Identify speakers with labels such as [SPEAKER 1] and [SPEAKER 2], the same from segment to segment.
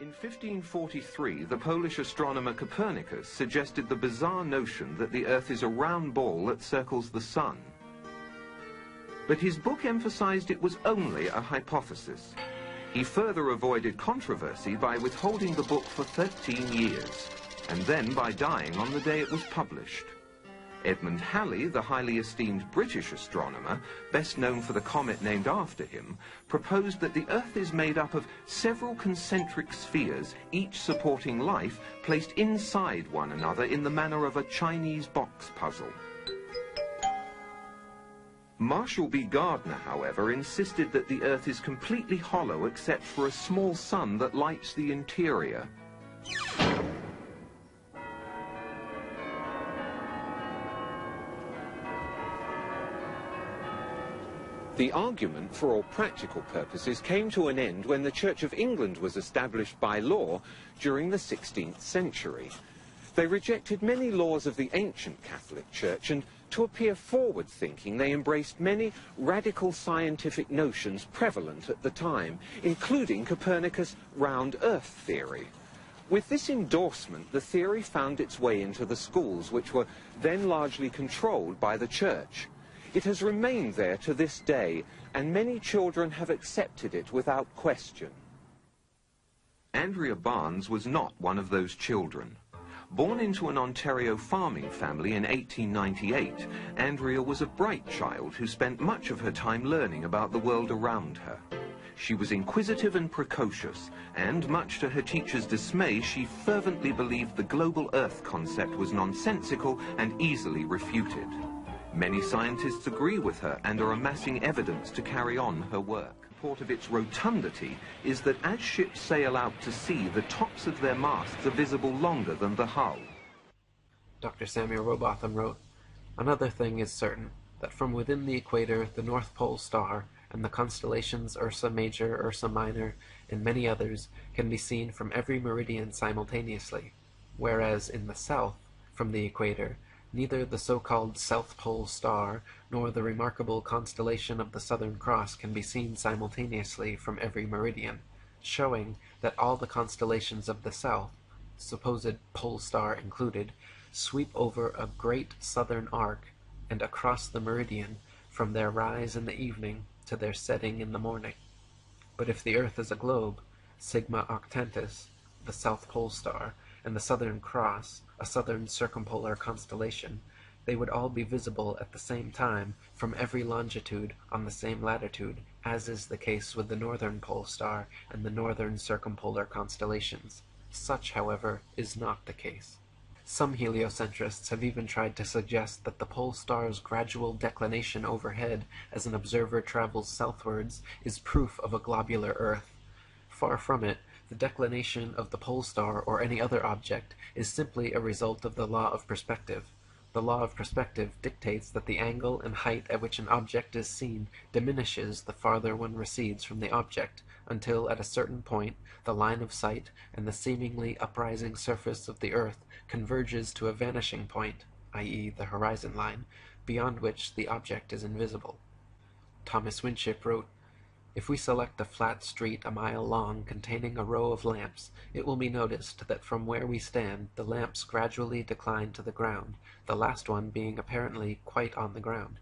[SPEAKER 1] In 1543, the Polish astronomer Copernicus suggested the bizarre notion that the Earth is a round ball that circles the Sun. But his book emphasized it was only a hypothesis. He further avoided controversy by withholding the book for 13 years, and then by dying on the day it was published. Edmund Halley, the highly esteemed British astronomer, best known for the comet named after him, proposed that the Earth is made up of several concentric spheres, each supporting life, placed inside one another in the manner of a Chinese box puzzle. Marshall B. Gardner, however, insisted that the Earth is completely hollow except for a small sun that lights the interior. The argument, for all practical purposes, came to an end when the Church of England was established by law during the 16th century. They rejected many laws of the ancient Catholic Church, and to appear forward-thinking, they embraced many radical scientific notions prevalent at the time, including Copernicus' round Earth theory. With this endorsement, the theory found its way into the schools, which were then largely controlled by the Church. It has remained there to this day, and many children have accepted it without question. Andrea Barnes was not one of those children. Born into an Ontario farming family in 1898, Andrea was a bright child who spent much of her time learning about the world around her. She was inquisitive and precocious, and much to her teacher's dismay, she fervently believed the global Earth concept was nonsensical and easily refuted. Many scientists agree with her and are amassing evidence to carry on her work. Part of its rotundity is that as ships sail out to sea, the tops of their masts are visible longer than the hull.
[SPEAKER 2] Dr. Samuel Robotham wrote, "Another thing is certain, that from within the equator the North Pole star and the constellations Ursa Major, Ursa Minor, and many others can be seen from every meridian simultaneously, whereas in the south, from the equator, neither the so-called South Pole star nor the remarkable constellation of the Southern Cross can be seen simultaneously from every meridian, showing that all the constellations of the south, supposed pole star included, sweep over a great southern arc and across the meridian from their rise in the evening to their setting in the morning. But if the earth is a globe, Sigma Octantis, the South Pole star, and the Southern Cross, a southern circumpolar constellation, they would all be visible at the same time from every longitude on the same latitude, as is the case with the Northern Pole star and the northern circumpolar constellations. Such, however, is not the case. Some heliocentrists have even tried to suggest that the pole star's gradual declination overhead as an observer travels southwards is proof of a globular Earth. Far from it. The declination of the pole star or any other object is simply a result of the law of perspective. The law of perspective dictates that the angle and height at which an object is seen diminishes the farther one recedes from the object, until at a certain point the line of sight and the seemingly uprising surface of the earth converges to a vanishing point, i.e. the horizon line, beyond which the object is invisible. Thomas Winship wrote, "If we select a flat street a mile long containing a row of lamps, it will be noticed that from where we stand the lamps gradually decline to the ground, the last one being apparently quite on the ground.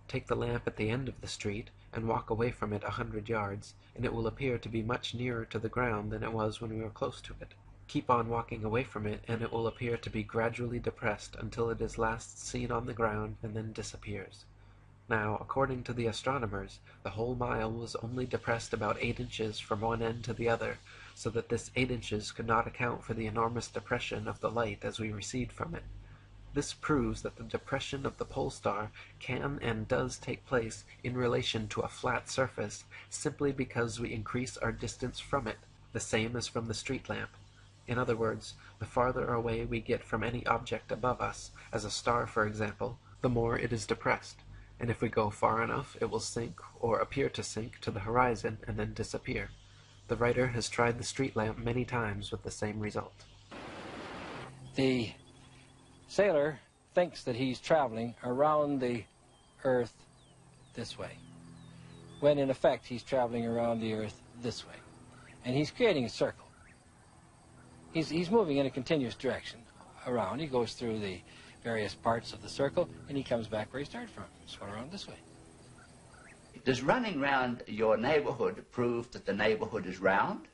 [SPEAKER 2] Take the lamp at the end of the street and walk away from it 100 yards, and it will appear to be much nearer to the ground than it was when we were close to it. Keep on walking away from it, and it will appear to be gradually depressed until it is last seen on the ground and then disappears." Now, according to the astronomers, the whole mile was only depressed about 8 inches from one end to the other, so that this 8 inches could not account for the enormous depression of the light as we recede from it. This proves that the depression of the pole star can and does take place in relation to a flat surface, simply because we increase our distance from it, the same as from the street lamp. In other words, the farther away we get from any object above us, as a star for example, the more it is depressed. And if we go far enough, it will sink, or appear to sink, to the horizon and then disappear. The writer has tried the street lamp many times with the same result.
[SPEAKER 3] The sailor thinks that he's traveling around the Earth this way, when in effect he's traveling around the Earth this way. And he's creating a circle. He's moving in a continuous direction around. He goes through the various parts of the circle, and he comes back where he started from. So around this way.
[SPEAKER 4] Does running round your neighborhood prove that the neighborhood is round?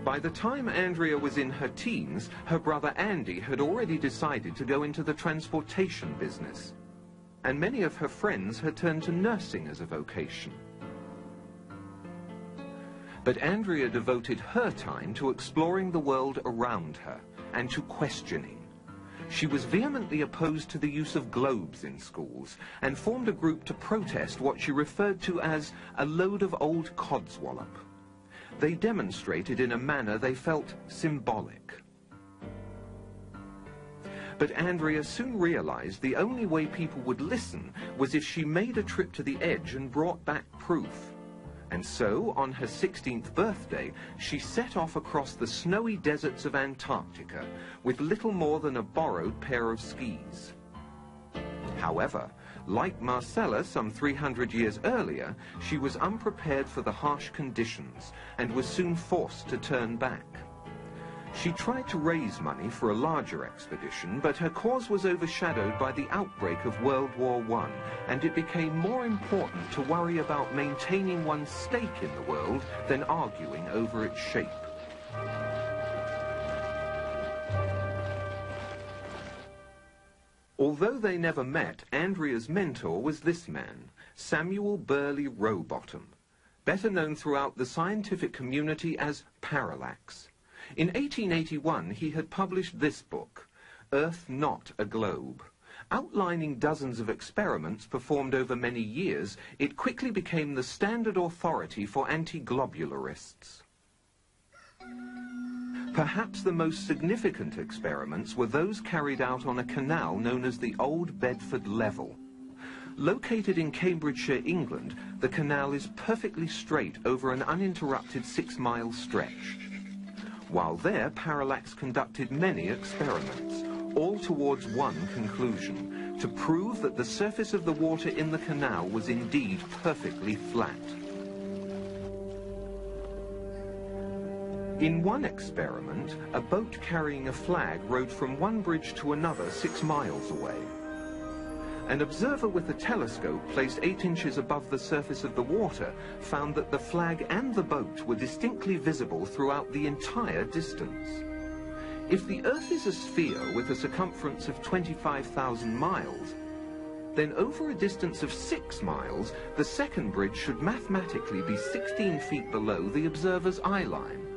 [SPEAKER 1] By the time Andrea was in her teens, her brother Andy had already decided to go into the transportation business, and many of her friends had turned to nursing as a vocation. But Andrea devoted her time to exploring the world around her and to questioning. She was vehemently opposed to the use of globes in schools and formed a group to protest what she referred to as a load of old codswallop. They demonstrated in a manner they felt symbolic. But Andrea soon realized the only way people would listen was if she made a trip to the edge and brought back proof. And so, on her 16th birthday, she set off across the snowy deserts of Antarctica with little more than a borrowed pair of skis. However, like Marcella some 300 years earlier, she was unprepared for the harsh conditions and was soon forced to turn back. She tried to raise money for a larger expedition, but her cause was overshadowed by the outbreak of World War I, and it became more important to worry about maintaining one's stake in the world than arguing over its shape. Although they never met, Andrea's mentor was this man, Samuel Burley Rowbottom, better known throughout the scientific community as Parallax. In 1881, he had published this book, Earth Not a Globe. Outlining dozens of experiments performed over many years, it quickly became the standard authority for anti-globularists. Perhaps the most significant experiments were those carried out on a canal known as the Old Bedford Level. Located in Cambridgeshire, England, the canal is perfectly straight over an uninterrupted 6-mile stretch. While there, Parallax conducted many experiments, all towards one conclusion, to prove that the surface of the water in the canal was indeed perfectly flat. In one experiment, a boat carrying a flag rowed from one bridge to another 6 miles away. An observer with a telescope placed 8 inches above the surface of the water found that the flag and the boat were distinctly visible throughout the entire distance. If the Earth is a sphere with a circumference of 25,000 miles, then over a distance of 6 miles, the second bridge should mathematically be 16 feet below the observer's eye line.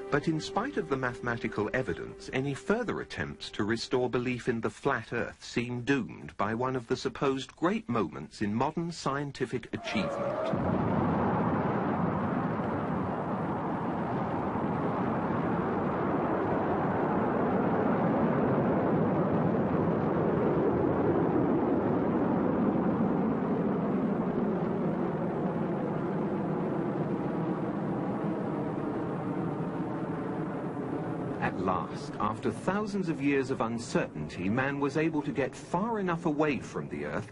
[SPEAKER 1] But in spite of the mathematical evidence, any further attempts to restore belief in the flat Earth seem doomed by one of the supposed great moments in modern scientific achievement. At last, after thousands of years of uncertainty, man was able to get far enough away from the Earth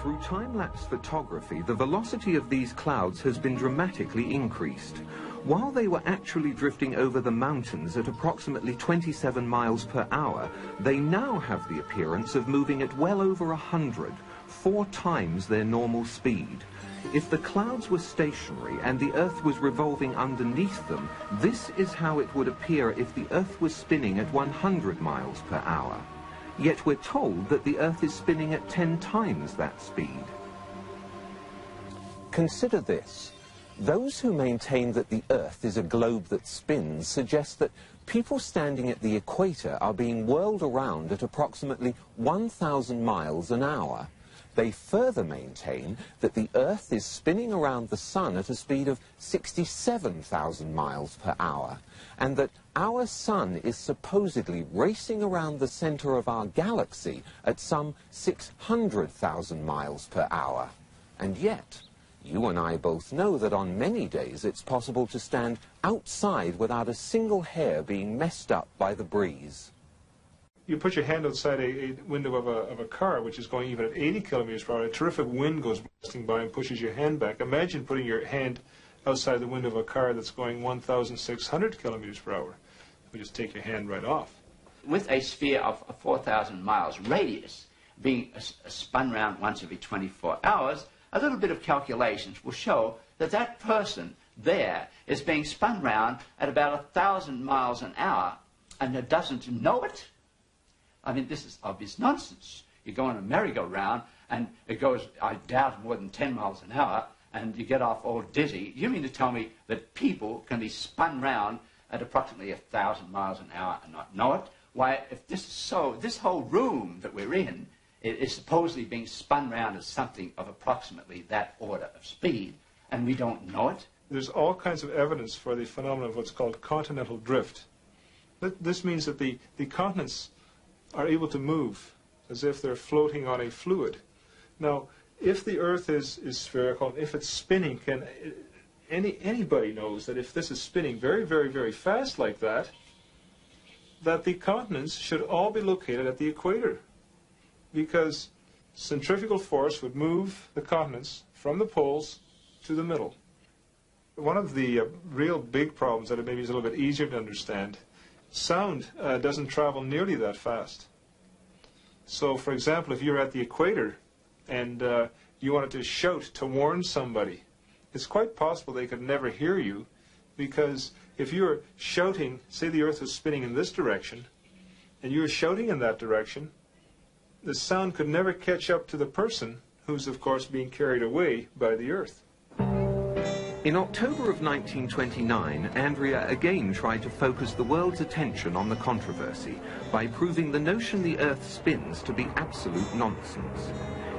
[SPEAKER 1] Through time-lapse photography, the velocity of these clouds has been dramatically increased. While they were actually drifting over the mountains at approximately 27 miles per hour, they now have the appearance of moving at well over 100, 4 times their normal speed. If the clouds were stationary and the Earth was revolving underneath them, this is how it would appear if the Earth was spinning at 100 miles per hour. Yet we're told that the Earth is spinning at 10 times that speed. Consider this. Those who maintain that the Earth is a globe that spins suggest that people standing at the equator are being whirled around at approximately 1,000 miles an hour. They further maintain that the Earth is spinning around the Sun at a speed of 67,000 miles per hour, and that our Sun is supposedly racing around the center of our galaxy at some 600,000 miles per hour. And yet, you and I both know that on many days it's possible to stand outside without a single hair being messed up by the breeze.
[SPEAKER 5] You put your hand outside a window of a car which is going even at 80 kilometers per hour, a terrific wind goes blasting by and pushes your hand back. Imagine putting your hand outside the window of a car that's going 1,600 kilometers per hour. You just take your hand right off.
[SPEAKER 4] With a sphere of 4,000 miles radius being spun round once every 24 hours, a little bit of calculations will show that that person there is being spun round at about 1,000 miles an hour and it doesn't know it. I mean, this is obvious nonsense. You go on a merry-go-round and it goes, I doubt, more than 10 miles an hour and you get off all dizzy. You mean to tell me that people can be spun round at approximately 1,000 miles an hour and not know it? Why, if this is so, this whole room that we're in is supposedly being spun round at something of approximately that order of speed, and we don't know it.
[SPEAKER 5] There's all kinds of evidence for the phenomenon of what's called continental drift. This means that the continents are able to move as if they're floating on a fluid. Now, if the Earth is spherical, if it's spinning, anybody knows that if this is spinning very, very, very fast like that the continents should all be located at the equator, because centrifugal force would move the continents from the poles to the middle. One of the real big problems that maybe is a little bit easier to understand, sound doesn't travel nearly that fast. So, for example, if you're at the equator and you wanted to shout to warn somebody, it's quite possible they could never hear you, because if you're shouting, say the Earth was spinning in this direction, and you're shouting in that direction, the sound could never catch up to the person who's, of course, being carried away by the Earth.
[SPEAKER 1] In October of 1929, Andrea again tried to focus the world's attention on the controversy by proving the notion the Earth spins to be absolute nonsense.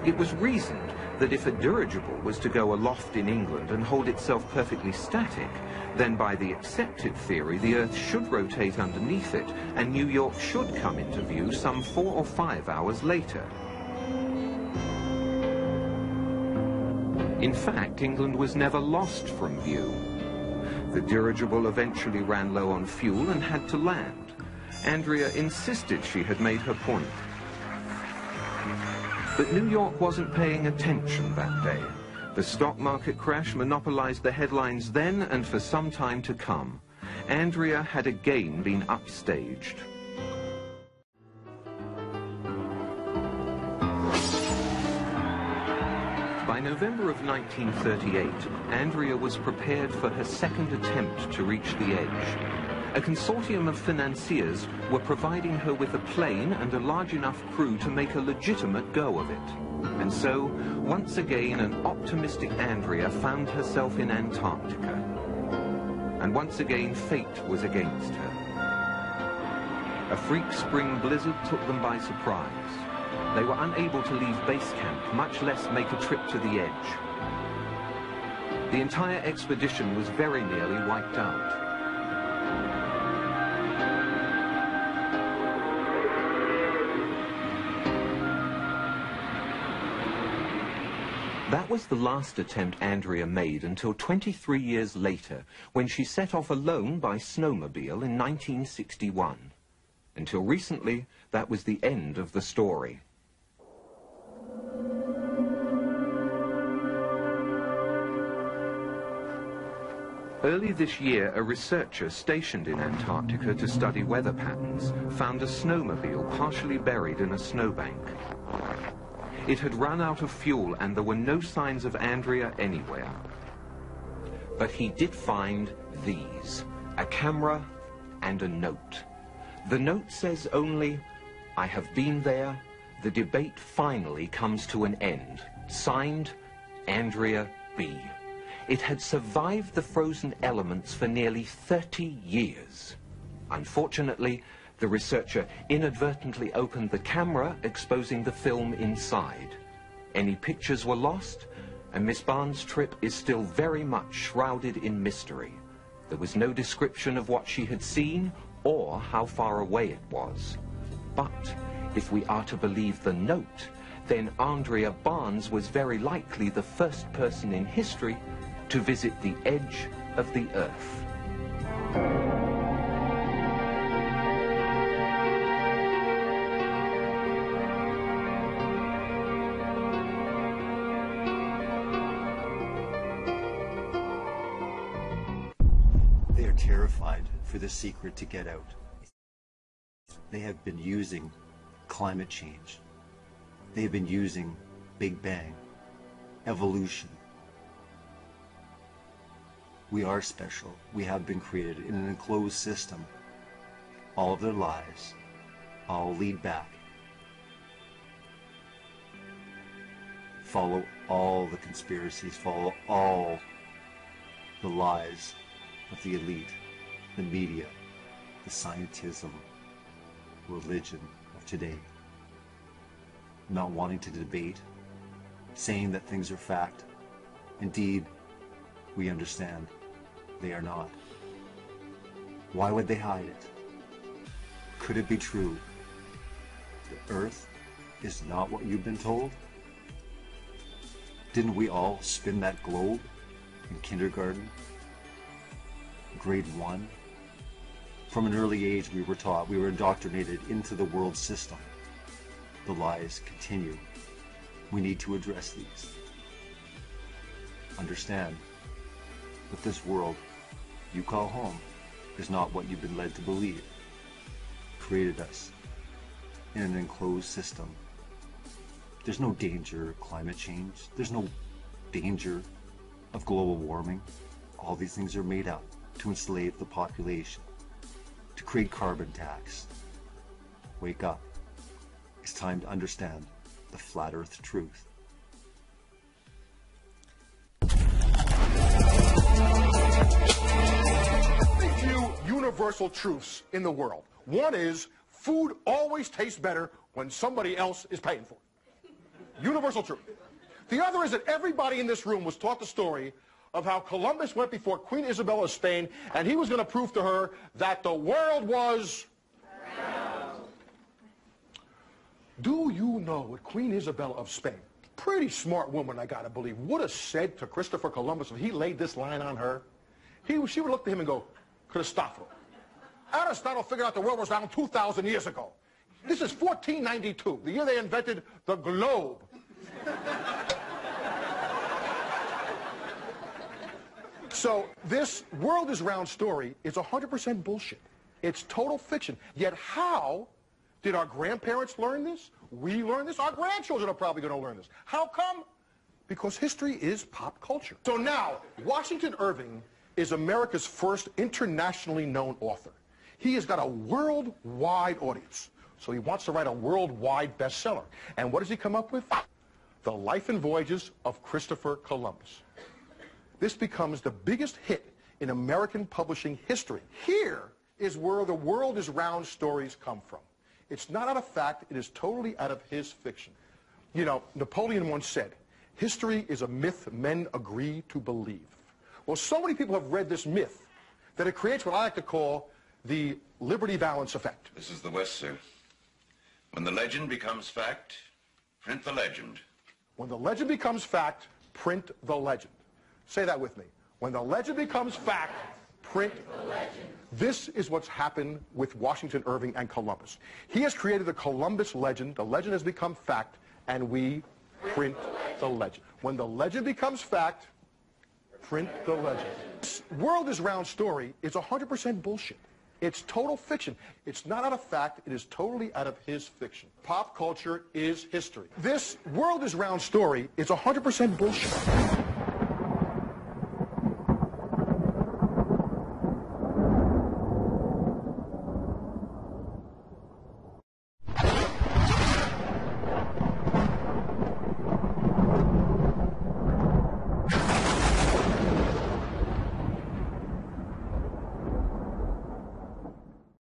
[SPEAKER 1] It was reasoned that if a dirigible was to go aloft in England and hold itself perfectly static, then by the accepted theory the Earth should rotate underneath it and New York should come into view some 4 or 5 hours later. In fact, England was never lost from view. The dirigible eventually ran low on fuel and had to land. Andrea insisted she had made her point. But New York wasn't paying attention that day. The stock market crash monopolized the headlines then and for some time to come. Andrea had again been upstaged. By November of 1938, Andrea was prepared for her second attempt to reach the edge. A consortium of financiers were providing her with a plane and a large enough crew to make a legitimate go of it. And so, once again, an optimistic Andrea found herself in Antarctica. And once again, fate was against her. A freak spring blizzard took them by surprise. They were unable to leave base camp, much less make a trip to the edge. The entire expedition was very nearly wiped out. That was the last attempt Andrea made until 23 years later, when she set off alone by snowmobile in 1961. Until recently, that was the end of the story. Early this year, a researcher stationed in Antarctica to study weather patterns found a snowmobile partially buried in a snowbank. It had run out of fuel and there were no signs of Andrea anywhere. But he did find these, a camera and a note. The note says only, "I have been there. The debate finally comes to an end. Signed, Andrea B." It had survived the frozen elements for nearly 30 years. Unfortunately, the researcher inadvertently opened the camera, exposing the film inside. Any pictures were lost, and Miss Barnes' trip is still very much shrouded in mystery. There was no description of what she had seen or how far away it was. But if we are to believe the note, then Andrea Barnes was very likely the first person in history to visit the edge of the Earth.
[SPEAKER 6] They are terrified for the secret to get out. They have been using climate change. They have been using Big Bang, evolution. We are special. We have been created in an enclosed system. All of their lies all lead back. Follow all the conspiracies, follow all the lies of the elite, the media, the scientism, religion of today. Not wanting to debate, saying that things are fact. Indeed, we understand they are not. Why would they hide it? Could it be true? The Earth is not what you've been told? Didn't we all spin that globe in kindergarten? Grade 1? From an early age we were taught, we were indoctrinated into the world system. The lies continue. We need to address these. Understand that this world you call home is not what you've been led to believe. Created us in an enclosed system. There's no danger of climate change. There's no danger of global warming. All these things are made up to enslave the population, to create carbon tax. Wake up. It's time to understand the flat earth truth.
[SPEAKER 7] Few universal truths in the world. One is food always tastes better when somebody else is paying for it. Universal truth. The other is that everybody in this room was taught the story of how Columbus went before Queen Isabella of Spain and he was going to prove to her that the world was round. Do you know what Queen Isabella of Spain, pretty smart woman I gotta believe, would have said to Christopher Columbus if he laid this line on her? She would look to him and go, Cristoforo, Aristotle figured out the world was round 2,000 years ago. This is 1492, the year they invented the globe. So this world is round story is 100% bullshit. It's total fiction. Yet how did our grandparents learn this? We learned this. Our grandchildren are probably going to learn this. How come? Because history is pop culture. So now, Washington Irving is America's first internationally known author. He has got a worldwide audience. So he wants to write a worldwide bestseller. And what does he come up with? The Life and Voyages of Christopher Columbus. This becomes the biggest hit in American publishing history. Here is where the world is round stories come from. It's not out of fact, it is totally out of his fiction. You know, Napoleon once said, history is a myth men agree to believe. Well, so many people have read this myth that it creates what I like to call the Liberty Valance effect.
[SPEAKER 8] This is the West, sir. When the legend becomes fact, print the legend.
[SPEAKER 7] When the legend becomes fact, print the legend. Say that with me. When the legend becomes fact, print the legend. This is what's happened with Washington Irving and Columbus. He has created the Columbus legend. The legend has become fact, and we print the legend. When the legend becomes fact, print the legend. This world is round story is 100% bullshit. It's total fiction. It's not out of fact. It is totally out of his fiction. Pop culture is history. This world is round story is 100% bullshit.